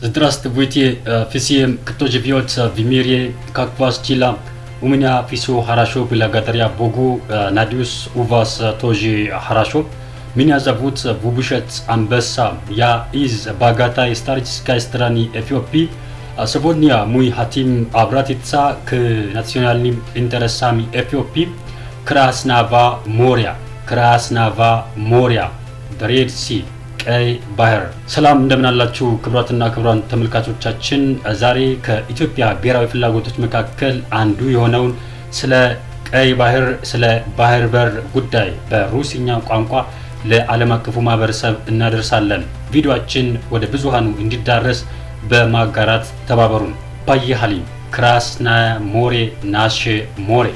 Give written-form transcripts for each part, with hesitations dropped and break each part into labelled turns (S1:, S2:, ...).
S1: Здравствуйте, всем, кто живет в мире, как вас дела? У меня все хорошо, благодаря Богу. Надеюсь, у вас тоже хорошо. Меня зовут Вубушет Амбеса. Я из богатой исторической страны Эфиопии. Сегодня мы хотим обратиться к национальным интересам Эфиопии. Красного моря. Red Sea. ቀይ ባህር ሰላም እንደምናላችሁ ክብራትና ክብራን ተመልካቾቻችን ዛሬ ከኢትዮጵያ ብሔራዊ ፍላጎቶች መካከል አንዱ የሆነውን ስለ ቀይ ባህር ስለ ባህር በር ጉዳይ በሩሲኛ ቋንቋ ለዓለም አቀፉ ማህበረሰብ እናደርሳለን። ቪዲዮአችን ወደ ብዙሃኑ እንዲዳረስ በማጋራት ተባበሩን። ባየሃሊ ክራስናየ ሞሬ ናሽ ሞሬ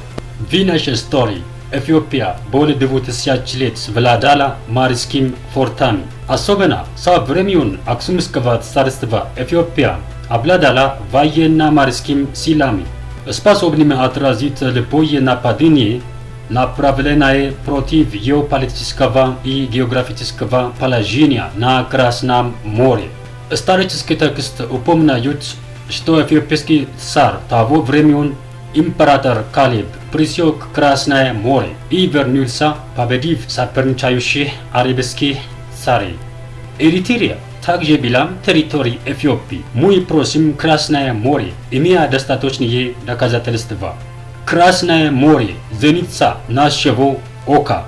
S1: ቪነሽ ስቶሪ Ethiopia በወለደቡት ሲያችሌት ቭላዳላ ማሪስኪም ፎርታሚ አሶበና ሳብረሚውን አክሱም ስከቫት ሳርስትቫ Ethiopia አብላዳላ ቫየና ማሪስኪም ሲላሚ ስፓሶብኒም አትራዚት ለፖየና ፓዲኒ ናፕራቭሌናዬ ፕሮቲቭ ጂኦፖለቲስካቫ ኢ ጂኦግራፊቲስካቫ ፓላጂኒያ ና ክራስናም ሞሬ ስታሪችስኪ ተክስት ኡፖምና ዩት ሽቶ ኤፊዮፒስኪ ሳር ታቮ vremiውን Imperator Kaleb, Prisiok Krasnaye More, Ivernulsa, Pabediv Saperncayushi, Arabeski, Sari. Eritrea, также bilam территории Эфиопии, muy prosim Krasnaye More, имея достаточные доказательства. Krasnaye More, зеница нашего ока.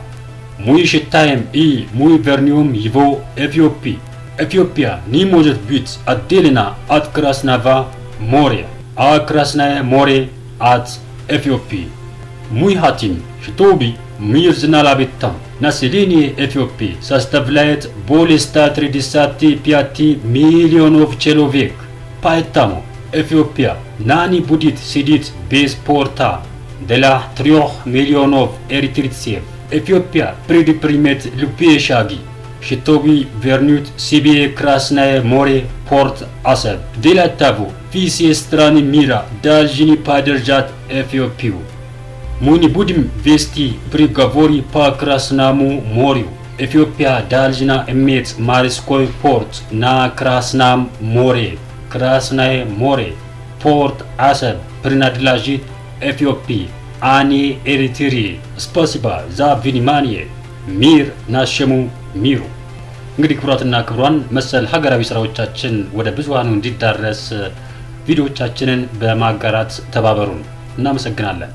S1: Мы считаем и мы вернем его Эфиопии. Эфиопия не может быть отделена от Красного моря, а Красное море от Эфиопии. Мы хотим, чтобы мир знал об этом. Население Эфиопии составляет более 135 миллионов человек. Поэтому Эфиопия не будет сидеть без порта для 3 миллионов эритрейцев. Эфиопия предпримет любые шаги, чтобы вернуть себе Красное море, порт Асаб. Для того, все страны мира должны поддержать Эфиопию. Мы не будем вести переговоры по Красному морю. Эфиопия должна иметь морской порт на Красном море. Красное море, порт Асаб принадлежит Эфиопии, а не Эритрее. Спасибо за внимание. Мир нашему миру። እንግዲህ ክቡራትና ክቡራን መሰል ሀገራዊ ስራዎቻችን ወደ ብዙሃኑ እንዲዳረስ ቪዲዮዎቻችንን በማጋራት ተባበሩን። እናመሰግናለን።